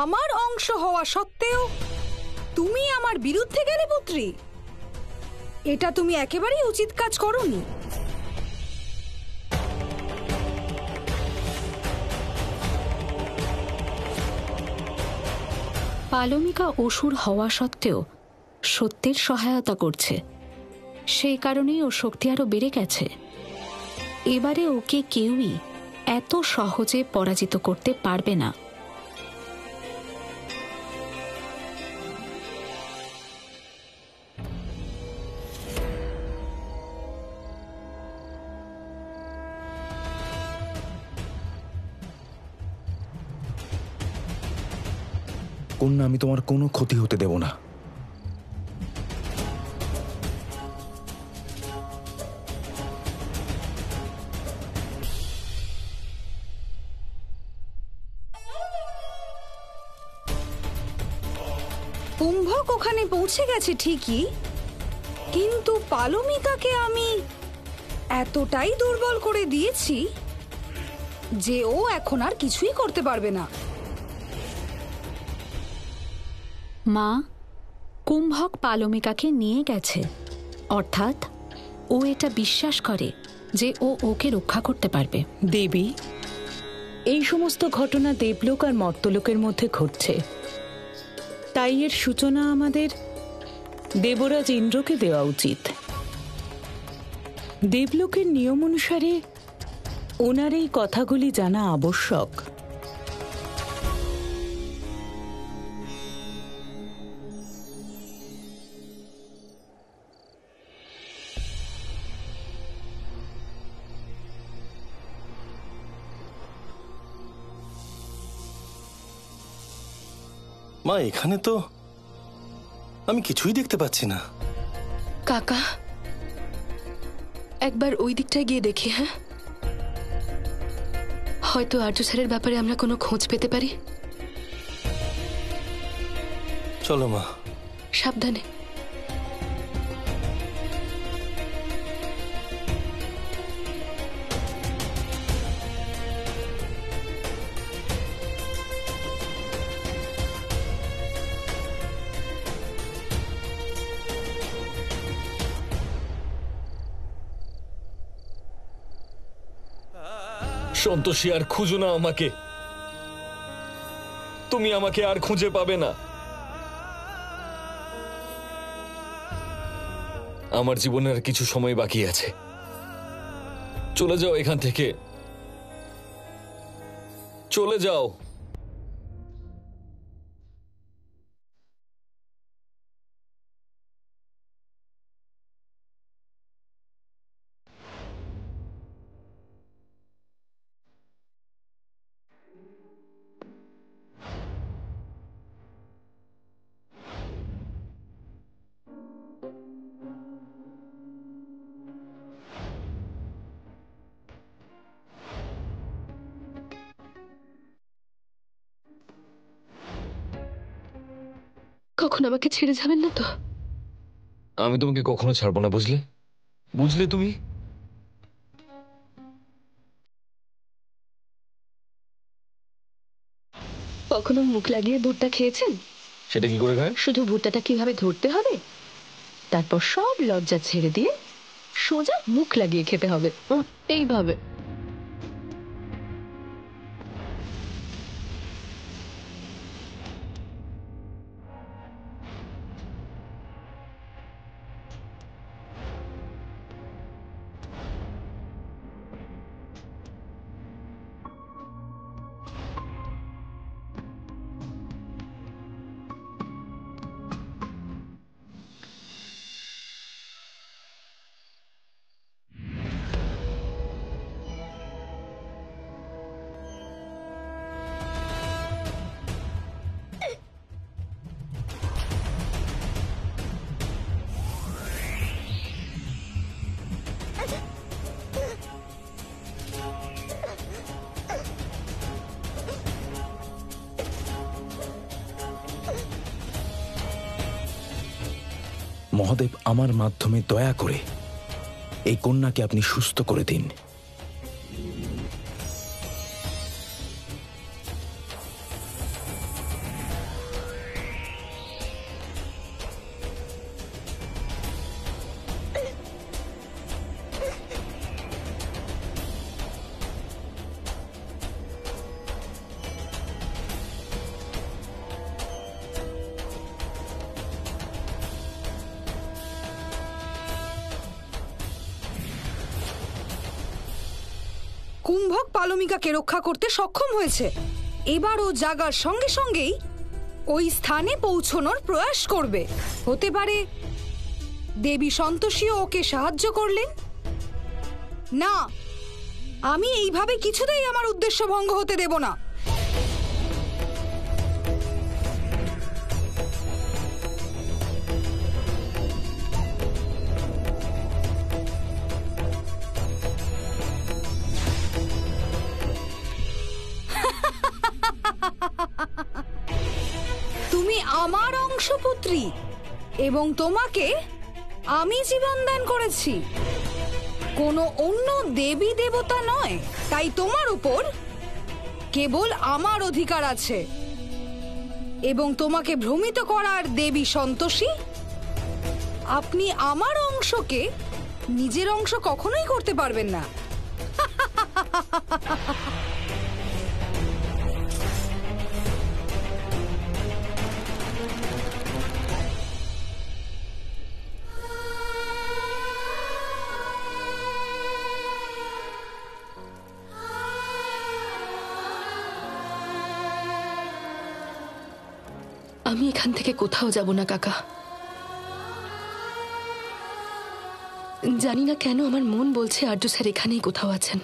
আমার অংশ হওয়া সত্ত্বেও তুমি আমার বিরুদ্ধে গেলে পুত্রী? এটা তুমি একেবারেই উচিত কাজ করোনি। পালমিকা অসুর হওয়া সত্ত্বেও সত্যের সহায়তা করছে, সেই কারণেই ওর শক্তি আরো বেড়ে গেছে। এবারে ওকে কেউই এত সহজে পরাজিত করতে পারবে না। কন্যা, আমি তোমার কোনো ক্ষতি হতে দেব না। কুম্ভক ওখানে পৌঁছে গেছে ঠিকই, কিন্তু পালমিকাকে আমি এতটাই দুর্বল করে দিয়েছি যে ও এখন আর কিছুই করতে পারবে না। মা, কুম্ভক পালমিকাকে নিয়ে গেছে, অর্থাৎ ও এটা বিশ্বাস করে যে ও ওকে রক্ষা করতে পারবে। দেবী, এই সমস্ত ঘটনা দেবলোক আর মর্তলোকের মধ্যে ঘটছে, তাই এর সূচনা আমাদের দেবরাজ ইন্দ্রকে দেওয়া উচিত। দেবলোকের নিয়ম অনুসারে ওনার এই কথাগুলি জানা আবশ্যক। মা, এখানে তো আমি কিছুই দেখতে পাচ্ছি না। কাকা, একবার ওই দিকটায় গিয়ে দেখি। হ্যাঁ, হয়তো আর্য স্যারের ব্যাপারে আমরা কোনো খোঁজ পেতে পারি। চলো মা। সাবধানে। সন্তোষী, আর খুঁজো না আমাকে, তুমি আমাকে আর খুঁজে পাবে না। আমার জীবনের কিছু সময় বাকি আছে, চলে যাও এখান থেকে, চলে যাও। কখন আমাকে ছেড়ে যাবেন না তো? আমি তোমাকে কখনো ছাড়বো না, বুঝলে? বুঝলে তুমি? কখনো মুখ লাগিয়ে ভুট্টা খেয়েছেন? সেটা কি করে খায়? শুধু ভুট্টাটা কিভাবে ধরতে হবে, তারপর সব লজ্জা ছেড়ে দিয়ে সোজা মুখ লাগিয়ে খেতে হবে, এইভাবে। মহাদেব, আমার মাধ্যমে দয়া করে এই কন্যাকে আপনি সুস্থ করে দিন। কুম্ভক পালমিকাকে রক্ষা করতে সক্ষম হয়েছে। এবার ও জাগার সঙ্গে সঙ্গেই ওই স্থানে পৌঁছনোর প্রয়াস করবে। হতে পারে দেবী সন্তোষীও ওকে সাহায্য করলেন। না, আমি এইভাবে কিছুতেই আমার উদ্দেশ্য ভঙ্গ হতে দেব না। তুমি আমার অংশপুত্রী এবং তোমাকে আমি জীবন দান করেছি, কোনো অন্য দেবী দেবতা নয়। তাই তোমার উপর কেবল আমার অধিকার আছে। এবং তোমাকে ভ্রমিত করার দেবী সন্তোষী, আপনি আমার অংশকে নিজের অংশ কখনোই করতে পারবেন না। আমি এখান থেকে কোথাও যাব না কাকা। জানি না কেন আমার মন বলছে আর্য স্যার এখানেই কোথাও আছেন।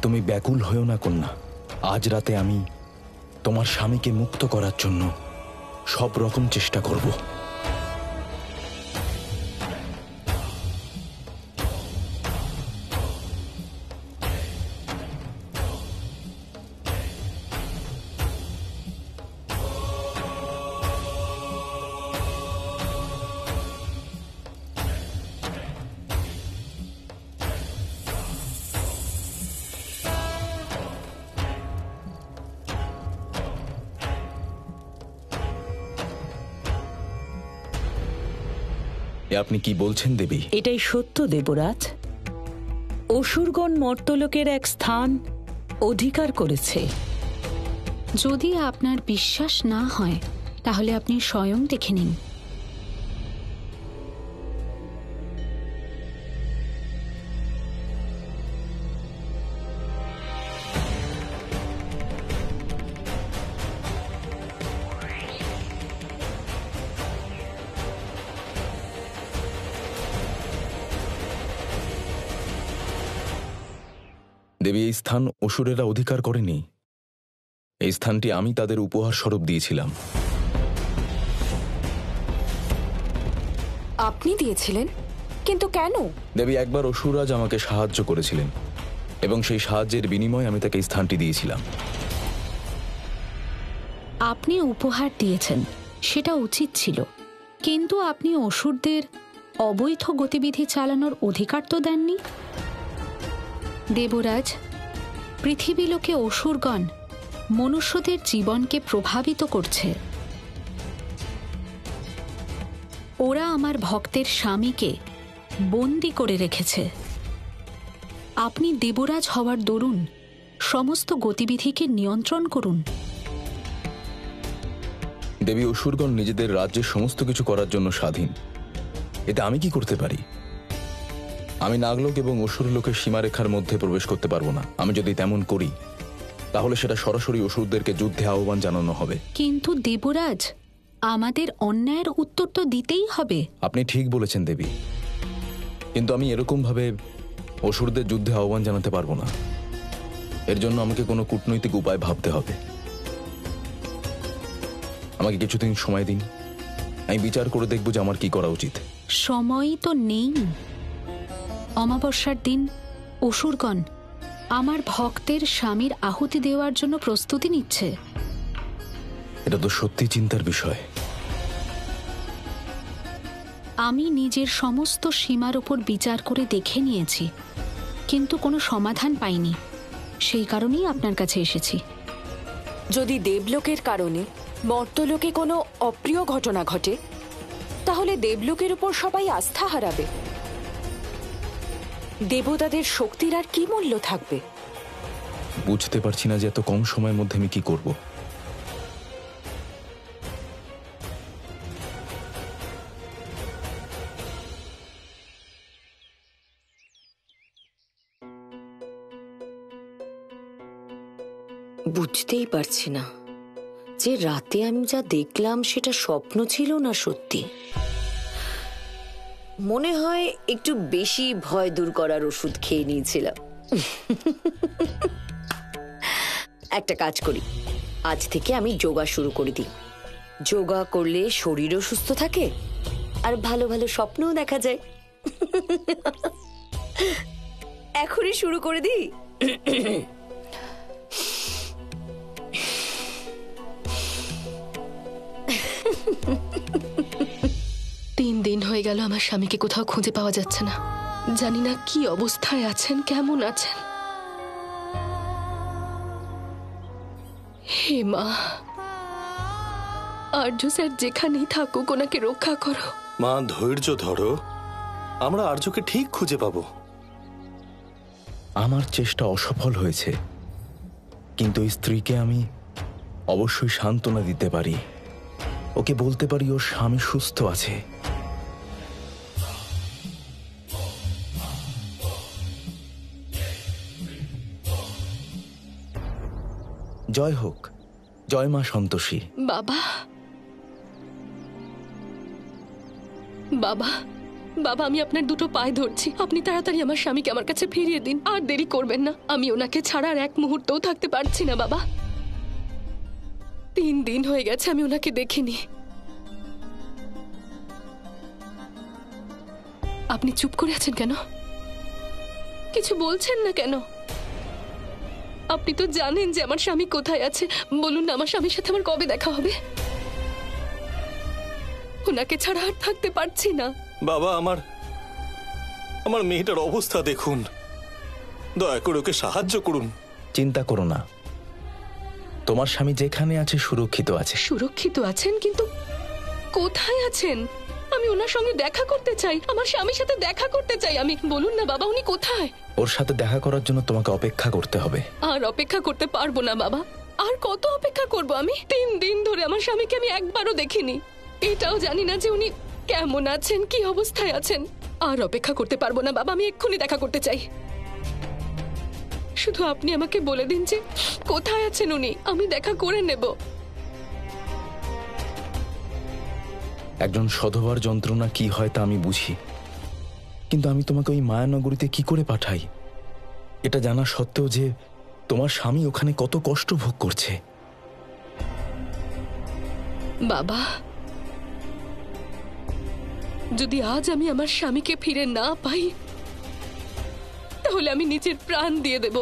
তুমি ব্যাকুল হয়েও না কন্যা। আজ রাতে আমি তোমার স্বামীকে মুক্ত করার জন্য সব রকম চেষ্টা করব। আপনি কি বলছেন দেবী? এটাই সত্য দেবরাজ। অসুরগণ মর্তলোকের এক স্থান অধিকার করেছে। যদি আপনার বিশ্বাস না হয় তাহলে আপনি স্বয়ং দেখে নিন। দেবী, এই স্থান অসুরেরা অধিকার করেনি। এই স্থানটি আমি তাদের উপহার স্বরূপ দিয়েছিলাম। আপনি দিয়েছিলেন? কিন্তু কেন? দেবী, একবার অসুররাজ আমাকে সাহায্য করেছিলেন এবং সেই সাহায্যের বিনিময়ে আমি তাকে এই স্থানটি দিয়েছিলাম। আপনি উপহার দিয়েছেন, সেটা উচিত ছিল, কিন্তু আপনি অসুরদের অবৈধ গতিবিধি চালানোর অধিকার তো দেননি। দেবরাজ, পৃথিবীলোকে অসুরগণ মনুষ্যদের জীবনকে প্রভাবিত করছে। ওরা আমার ভক্তের স্বামীকে বন্দি করে রেখেছে। আপনি দেবরাজ হওয়ার দরুন সমস্ত গতিবিধিকে নিয়ন্ত্রণ করুন। দেবী, অসুরগণ নিজেদের রাজ্যের সমস্ত কিছু করার জন্য স্বাধীন। এতে আমি কি করতে পারি? আমি নাগলোক এবং অসুর লোকের সীমারেখার মধ্যে প্রবেশ করতে পারবো না। আমি যদি তেমন করি তাহলে সেটা সরাসরি অসুরদেরকে যুদ্ধে আহ্বান জানানো হবে। কিন্তু দেবরাজ, আমাদের অন্যায়ের উত্তর তো দিতেই হবে। আপনি ঠিক বলেছেন দেবী, কিন্তু আমি এরকম ভাবে অসুরদের যুদ্ধে আহ্বান জানাতে পারবো না। এর জন্য আমাকে কোনো কূটনৈতিক উপায় ভাবতে হবে। আমাকে কিছুদিন সময় দিন, আমি বিচার করে দেখব যে আমার কি করা উচিত। সময়ই তো নেই। অমাবস্যার দিন অসুরগণ আমার ভক্তের স্বামীর আহুতি দেওয়ার জন্য প্রস্তুতি নিচ্ছে। এটা তো সত্যি চিন্তার বিষয়। আমি নিজের সমস্ত সীমার উপর বিচার করে দেখে নিয়েছি, কিন্তু কোনো সমাধান পাইনি। সেই কারণেই আপনার কাছে এসেছি। যদি দেবলোকের কারণে মর্তলোকে কোনো অপ্রিয় ঘটনা ঘটে, তাহলে দেবলোকের উপর সবাই আস্থা হারাবে। দেবতাদের শক্তির আর কি মূল্য থাকবে? বুঝতে পারছি না যে এত কম সময়ের মধ্যে আমি কি করব। বুঝতেই পারছি না যে রাতে আমি যা দেখলাম সেটা স্বপ্ন ছিল না সত্যি। মনে হয় একটু বেশি ভয় দূর করার ওষুধ খেয়ে নিয়েছিলাম। একটা কাজ করি, আজ থেকে আমি যোগা শুরু করে দিই। যোগা করলে শরীরও সুস্থ থাকে আর ভালো ভালো স্বপ্নও দেখা যায়। এখনই শুরু করে দিই। 3 দিন হয়ে গেল আমার স্বামীকে কোথাও খুঁজে পাওয়া যাচ্ছে না। জানি না কি অবস্থায় আছেন, কেমন আছেন। হে মা, আর্য স্যার যেখানেই থাকুক ওনাকে রক্ষা করো। মা ধৈর্য ধরো, আমরা আর্যকে ঠিক খুঁজে পাবো। আমার চেষ্টা অসফল হয়েছে, কিন্তু ওই স্ত্রীকে আমি অবশ্যই সান্ত্বনা দিতে পারি। ওকে বলতে পারি ওর স্বামী সুস্থ আছে। জয় হোক, জয় মা সন্তোষী। বাবা, বাবা, বাবা, আমি আপনার দুটো পায়ে ধরছি, আপনি তাড়াতাড়ি আমার স্বামীকে আমার কাছে ফিরিয়ে দিন। আর দেরি করবেন না, আমি ওনাকে ছাড়া আর এক মুহূর্তও থাকতে পারছি না। বাবা, 3 দিন হয়ে গেছে আমি ওনাকে দেখিনি। আপনি চুপ করে আছেন কেন? কিছু বলছেন না কেন? আপনি তো জানেন যে আমার স্বামী কোথায় আছে। বলুন না, আমার স্বামীর সাথে আমার কবে দেখা হবে? ওনাকে ছাড়া আর থাকতে পারছি না। বাবা, আমার মেয়েটার অবস্থা দেখুন, দয়া করে ওকে সাহায্য করুন। চিন্তা করো না, তোমার স্বামী যেখানে আছে সুরক্ষিত আছে। সুরক্ষিত আছেন? কিন্তু কোথায় আছেন? আমি ওনার সঙ্গে দেখা করতে চাই, আমার স্বামীর সাথে দেখা করতে চাই আমি। বলুন না বাবা, উনি কোথায়? ওর সাথে দেখা করার জন্য তোমাকে অপেক্ষা করতে হবে। আর অপেক্ষা করতে পারবো না বাবা। আর কত অপেক্ষা করব আমি? 3 দিন ধরে আমার স্বামীকে আমি একবারও দেখিনি। এটাও জানি না যে উনি কেমন আছেন, কি অবস্থায় আছেন। আর অপেক্ষা করতে পারবো না বাবা, আমি এক্ষুনি দেখা করতে চাই। শুধু আপনি আমাকে বলে দিন যে কোথায় আছেন উনি, আমি দেখা করে নেব। একজন সধবার যন্ত্রণা কি হয় তা আমি বুঝি, কিন্তু আমি তোমাকে ওই মায়ানগরীতে কি করে পাঠাই এটা জানা সত্ত্বেও যে তোমার স্বামী ওখানে কত কষ্ট ভোগ করছে। বাবা, যদি আজ আমি আমার স্বামীকে ফিরে না পাই তাহলে আমি নিজের প্রাণ দিয়ে দেব।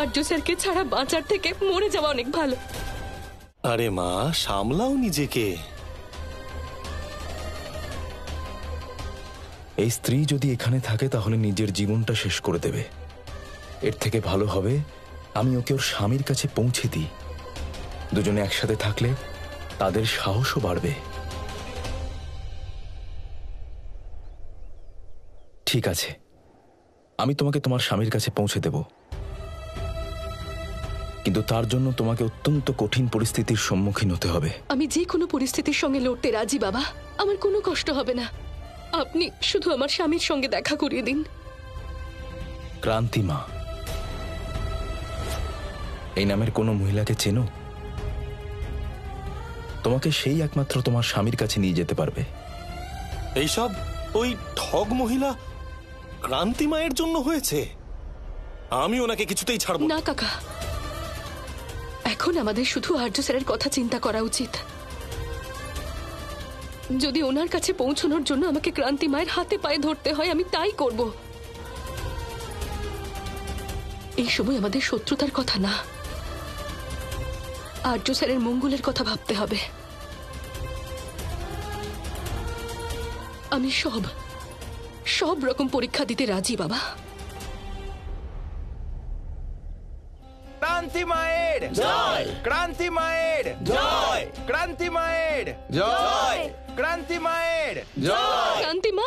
আর্য স্যারকে ছাড়া বাঁচার থেকে মরে যাওয়া অনেক ভালো। আরে মা, সামলাও নিজেকে। এই স্ত্রী যদি এখানে থাকে তাহলে নিজের জীবনটা শেষ করে দেবে। এর থেকে ভালো হবে আমি ওকে ওর স্বামীর কাছে পৌঁছে দিই। দুজনে একসাথে থাকলে তাদের সাহসও বাড়বে। ঠিক আছে, আমি তোমাকে তোমার স্বামীর কাছে পৌঁছে দেব, কিন্তু তার জন্য তোমাকে অত্যন্ত কঠিন পরিস্থিতির সম্মুখীন হতে হবে। আমি যে কোনো পরিস্থিতির সঙ্গে লড়তে রাজি বাবা, আমার কোনো কষ্ট হবে না। আপনি শুধু আমার স্বামীর সঙ্গে দেখা করিয়ে দিন। ক্রান্তিমা, এই নামের কোনো মহিলাকে চেনো? তোমাকে সেই একমাত্র তোমার স্বামীর কাছে নিয়ে যেতে পারবে। এইসব ওই ঠগ মহিলা ক্রান্তি মায়ের জন্য হয়েছে। আমি ওনাকে কিছুতেই ছাড়ব না কাকা, এখন আমাদের শুধু আর্য স্যারের কথা চিন্তা করা উচিত। যদি ওনার কাছে পৌঁছানোর জন্য আমাকে ক্রান্তি মায়ের হাতে পায়ে ধরতে হয় আমি তাই করব। এই সময় আমাদের শত্রুতার কথা না, আর্য স্যারের মঙ্গলের কথা ভাবতে হবে। আমি সব রকম পরীক্ষা দিতে রাজি বাবা। ক্রান্তি মায়ের জয়, ক্রান্তি মায়ের জয়, ক্রান্তি মায়ের জয়, ক্রান্তি মায়ের জয়। ক্রান্তি মা,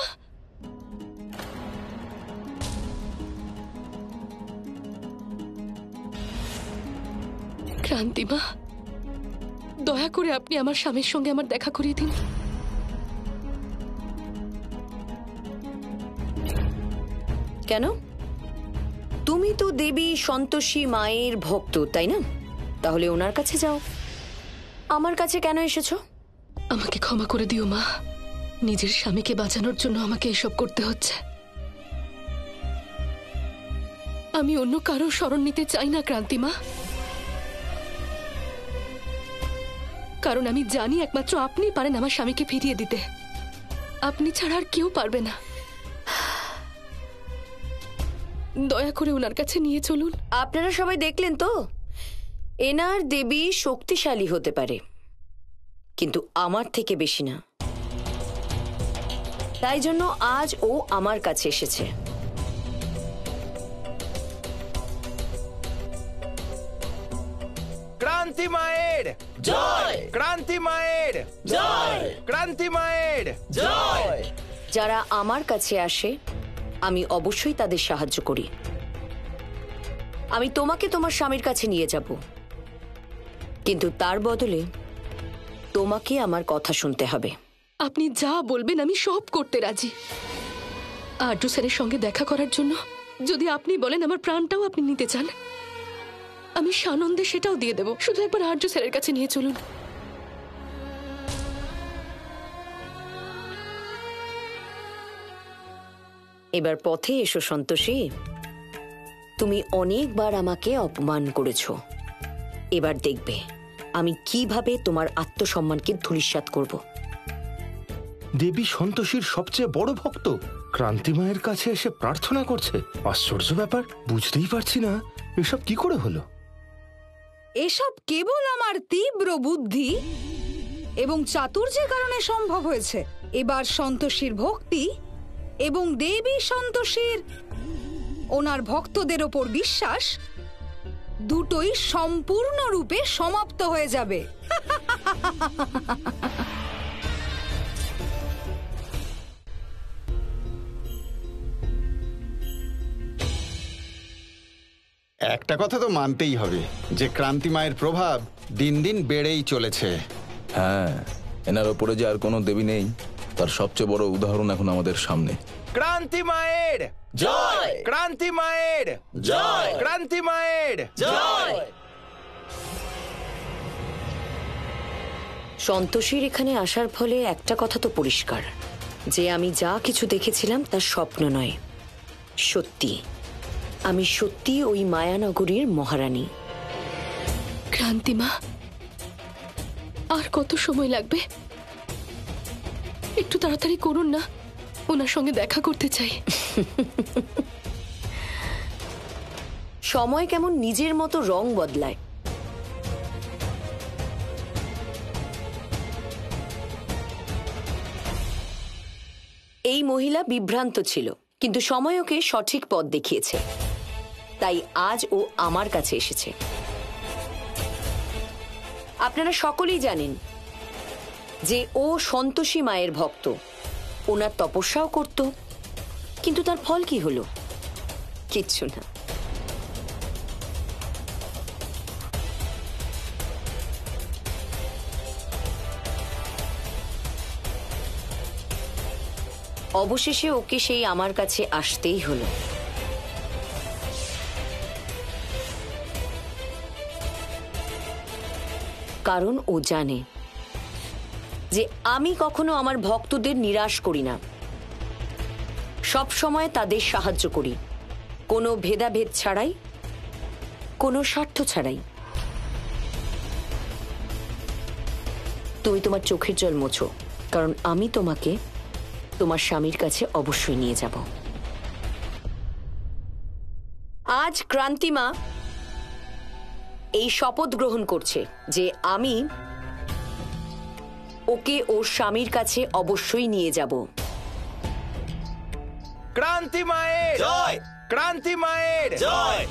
ক্রান্তি মা, দয়া করে আপনি আমার স্বামীর সঙ্গে আমার দেখা করিয়ে দিন। কেন? তুমি তো দেবী সন্তোষী মায়ের ভক্ত, তাই না? তাহলে ওনার কাছে যাও। আমার কাছে কেন এসেছো? আমাকে ক্ষমা করে দিও মা, নিজের স্বামীকে বাঁচানোর জন্য আমাকে এসব করতে হচ্ছে। আমি অন্য কারো শরণ নিতে চাই না ক্রান্তিমা, কারণ আমি জানি একমাত্র আপনিই পারেন আমার স্বামীকে ফিরিয়ে দিতে। আপনি ছাড়া আর কেউ পারবে না। দয়া করে ওনার কাছে নিয়ে চলুন। আপনারা সবাই দেখলেন তো, এনার দেবী শক্তিশালী হতে পারে, কিন্তু আমার থেকে বেশি না। তাই জন্য আজ ও আমার কাছে এসেছে। ক্রান্তি মায়ের জয়! ক্রান্তি মায়ের জয়! ক্রান্তি মায়ের জয়! যারা আমার কাছে আসে আমি অবশ্যই তাদের সাহায্য করি। আমি তোমাকে তোমার স্বামীর কাছে নিয়ে যাব, কিন্তু তার বদলে তোমাকে আমার কথা শুনতে হবে। আপনি যা বলবেন আমি সব করতে রাজি। আর্য স্যারের সঙ্গে দেখা করার জন্য যদি আপনি বলেন আমার প্রাণটাও আপনি নিতে চান, আমি সানন্দে সেটাও দিয়ে দেব। শুধু একবার আর্য স্যারের কাছে নিয়ে চলুন। এবার পথে এসো সন্তোষী। তুমি অনেকবার আমাকে অপমান করেছ, এবার দেখবে আমি কিভাবে তোমার আত্মসম্মানকে ধূলিসাৎ করব। দেবী সন্তোষীর সবচেয়ে বড় ভক্ত ক্রান্তি মায়ের কাছে এসে প্রার্থনা করছে। আশ্চর্য ব্যাপার, বুঝতেই পারছি না এসব কি করে হলো। এসব কেবল আমার তীব্র বুদ্ধি এবং চাতুর্যের কারণে সম্ভব হয়েছে। এবার সন্তোষীর ভক্তি এবং দেবী সন্তোষীর ওনার ভক্তদের ওপর বিশ্বাস দুটোই সম্পূর্ণরূপে সমাপ্ত হয়ে যাবে। একটা কথা তো মানতেই হবে যে ক্রান্তি মায়ের প্রভাব দিন দিন বেড়েই চলেছে। হ্যাঁ, এনার ওপরে যে আর কোনো দেবী নেই তার সবচেয়ে বড় উদাহরণ এখন আমাদের সামনে। ক্রান্তি মায়ের জয়! ক্রান্তি মায়ের জয়! ক্রান্তি মায়ের জয়! সন্তোষীর এখানে আসার ফলে একটা কথা তো পরিষ্কার, যে আমি যা কিছু দেখেছিলাম তা স্বপ্ন নয়, সত্যি। আমি সত্যি ওই মায়ানগরীর মহারানী। ক্রান্তিমা, আর কত সময় লাগবে? একটু তাড়াতাড়ি করুন না, ওনার সঙ্গে দেখা করতে চাই। সময় কেমন নিজের মতো রং বদলায়। এই মহিলা বিভ্রান্ত ছিল, কিন্তু সময় ওকে সঠিক পথ দেখিয়েছে। তাই আজ ও আমার কাছে এসেছে। আপনারা সকলেই জানেন যে ও সন্তোষী মায়ের ভক্ত। ওনার তপস্যাও করত, কিন্তু তার ফল কি হলো? কিচ্ছু না। অবশেষে ওকে সেই আমার কাছে আসতেই হলো। কারণ ও জানে যে আমি কখনো আমার ভক্তদের নিরাশ করি না, সব সময় তাদের সাহায্য করি, কোনো ভেদাভেদ ছাড়াই, কোনো স্বার্থ ছাড়াই। তুমি তোমার চোখের জল মোছো, কারণ আমি তোমাকে তোমার স্বামীর কাছে অবশ্যই নিয়ে যাব। আজ ক্রান্তিমা এই শপথ গ্রহণ করছে যে আমি ওকে ওর স্বামীর কাছে অবশ্যই নিয়ে যাব। ক্রান্তি মায়ের জয়! ক্রান্তি মায়ের জয়!